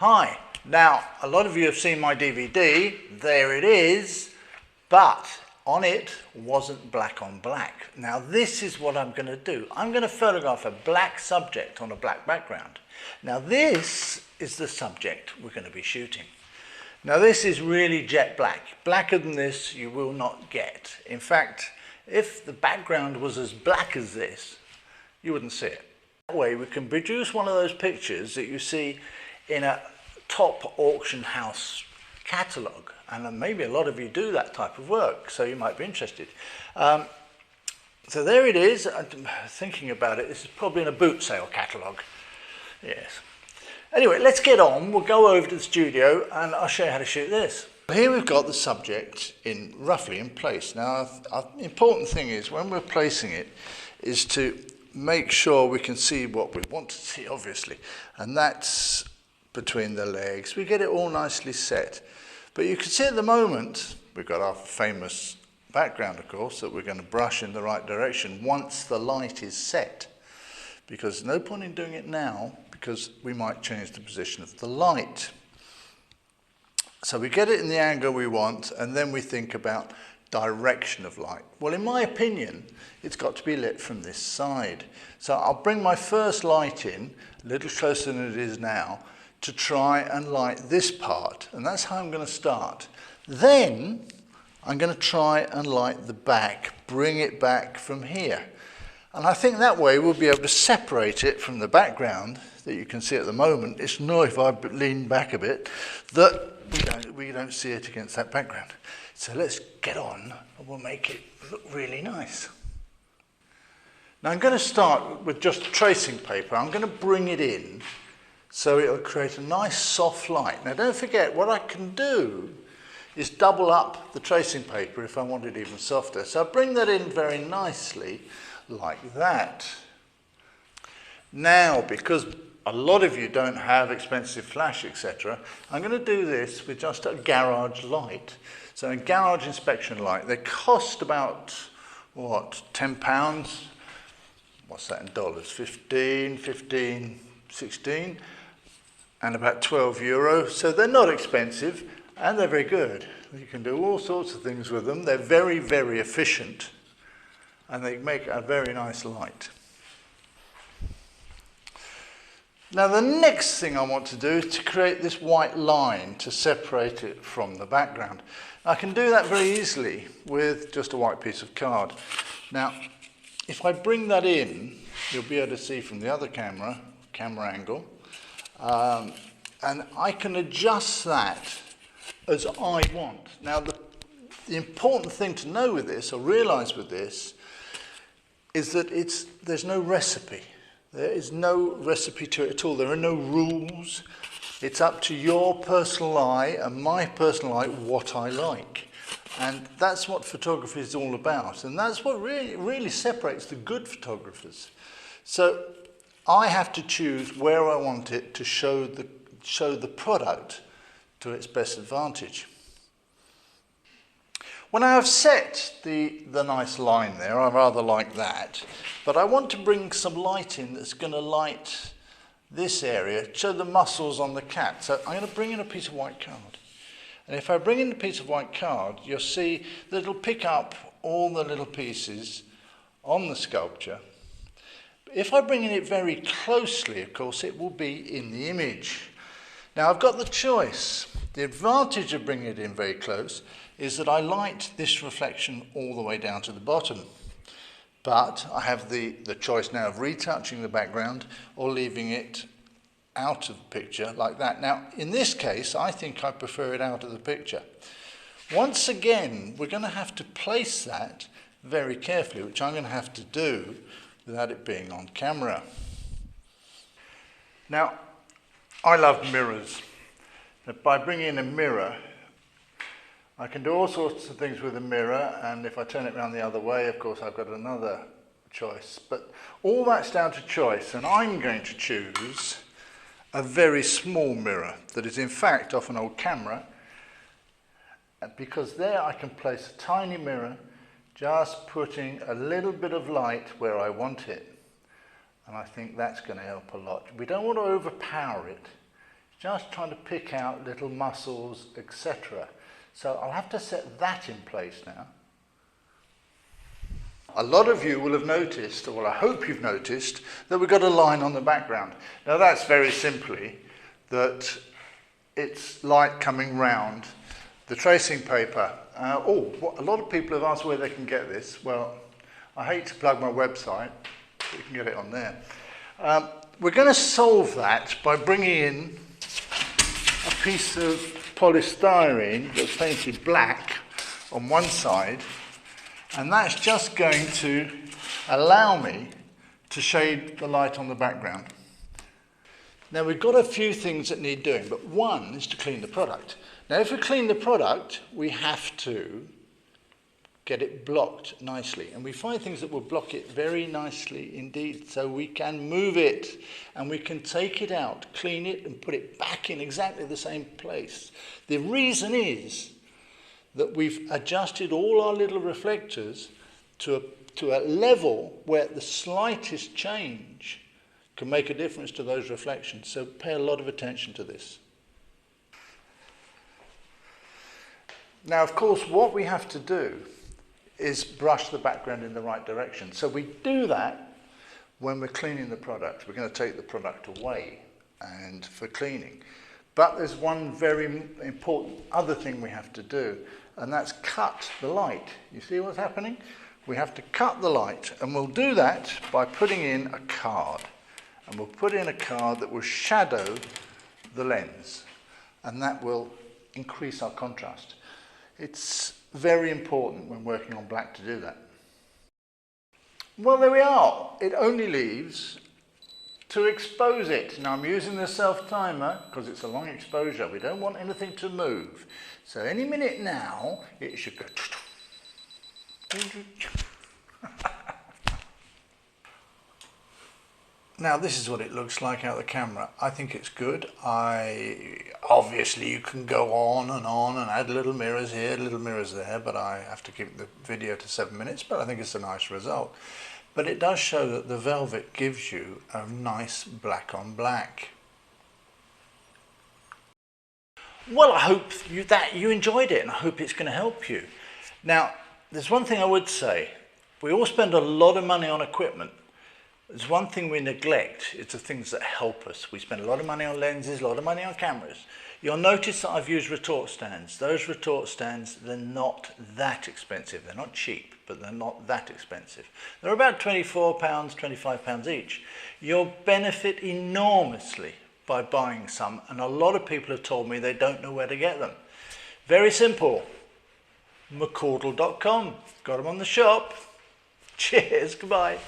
Hi, now a lot of you have seen my DVD, there it is, but on it wasn't black on black. Now this is what I'm going to do. I'm going to photograph a black subject on a black background. Now this is the subject we're going to be shooting. Now this is really jet black. Blacker than this you will not get. In fact, if the background was as black as this, you wouldn't see it. That way we can produce one of those pictures that you see in a top auction house catalogue, and maybe a lot of you do that type of work, so you might be interested. So there it is. I'm thinking about it, this is probably in a boot sale catalogue. Yes. Anyway, let's get on. We'll go over to the studio and I'll show you how to shoot this. Here we've got the subject roughly in place. Now, the important thing is when we're placing it is to make sure we can see what we want to see, obviously, and that's between the legs. We get it all nicely set. But you can see at the moment, we've got our famous background, of course, that we're going to brush in the right direction once the light is set. Because there's no point in doing it now, because we might change the position of the light. So we get it in the angle we want, and then we think about direction of light. Well, in my opinion, it's got to be lit from this side. So I'll bring my first light in, a little closer than it is now, to try and light this part, and that's how I'm going to start. Then I'm going to try and light the back, bring it back from here. And I think that way we'll be able to separate it from the background that you can see at the moment. It's not, if I lean back a bit, that we don't see it against that background. So let's get on and we'll make it look really nice. Now I'm going to start with just tracing paper. I'm going to bring it in so it'll create a nice soft light. Now don't forget, what I can do is double up the tracing paper if I want it even softer. So I'll bring that in very nicely like that. Now, because a lot of you don't have expensive flash, etc., I'm going to do this with just a garage light. So a garage inspection light, they cost about, what, £10? What's that in dollars? 15, 16, and about €12. So they're not expensive, and they're very good. You can do all sorts of things with them. They're very, very efficient, and they make a very nice light. Now the next thing I want to do is to create this white line to separate it from the background. I can do that very easily with just a white piece of card. Now, if I bring that in, you'll be able to see from the other camera angle, and I can adjust that as I want. Now the important thing to know with this, or realise with this, is that there's no recipe. There is no recipe to it at all. There are no rules. It's up to your personal eye and my personal eye what I like. And that's what photography is all about. And that's what really separates the good photographers. So I have to choose where I want it to show the product to its best advantage. When I have set the nice line there, I rather like that, but I want to bring some light in that's going to light this area, show the muscles on the cat. So I'm going to bring in a piece of white card. And if I bring in a piece of white card, you'll see that it'll pick up all the little pieces on the sculpture. If I bring in it very closely, of course, it will be in the image. Now I've got the choice. The advantage of bringing it in very close is that I light this reflection all the way down to the bottom. But I have the choice now of retouching the background or leaving it out of the picture like that. Now, in this case, I think I prefer it out of the picture. Once again, we're going to have to place that very carefully, which I'm going to have to do without it being on camera. Now, I love mirrors. By bringing in a mirror, I can do all sorts of things with a mirror, and if I turn it around the other way, of course, I've got another choice. But all that's down to choice, and I'm going to choose a very small mirror that is in fact off an old camera, because there I can place a tiny mirror, just putting a little bit of light where I want it. And I think that's going to help a lot. We don't want to overpower it. just trying to pick out little muscles, etc. So I'll have to set that in place now. A lot of you will have noticed, or I hope you've noticed, that we've got a line on the background. Now that's very simply that it's light coming round the tracing paper. A lot of people have asked where they can get this. Well, I hate to plug my website, but you can get it on there. We're going to solve that by bringing in a piece of polystyrene that's painted black on one side, and that's just going to allow me to shade the light on the background. Now we've got a few things that need doing, but one is to clean the product. Now if we clean the product, we have to get it blocked nicely, and we find things that will block it very nicely indeed, so we can move it and we can take it out, clean it and put it back in exactly the same place. The reason is that we've adjusted all our little reflectors to a level where the slightest change can make a difference to those reflections, so pay a lot of attention to this. Now of course what we have to do is brush the background in the right direction. So we do that when we're cleaning the product. We're going to take the product away and for cleaning. But there's one very important other thing we have to do, and that's cut the light. You see what's happening? We have to cut the light, and we'll do that by putting in a card. And we'll put in a card that will shadow the lens, and that will increase our contrast. It's very important when working on black to do that. Well, there we are. It only leaves to expose it. Now I'm using the self timer because it's a long exposure. We don't want anything to move. So any minute now it should go. Now this is what it looks like out of the camera. I think it's good. Obviously you can go on and add little mirrors here, little mirrors there, but I have to keep the video to 7 minutes, but I think it's a nice result. But it does show that the velvet gives you a nice black on black. Well, I hope that you enjoyed it, and I hope it's going to help you. Now, there's one thing I would say. We all spend a lot of money on equipment. There's one thing we neglect, it's the things that help us. We spend a lot of money on lenses, a lot of money on cameras. You'll notice that I've used retort stands. Those retort stands, they're not that expensive. They're not cheap, but they're not that expensive. They're about £24, £25 each. You'll benefit enormously by buying some, and a lot of people have told me they don't know where to get them. Very simple, mccaudle.com. Got them on the shop. Cheers, goodbye.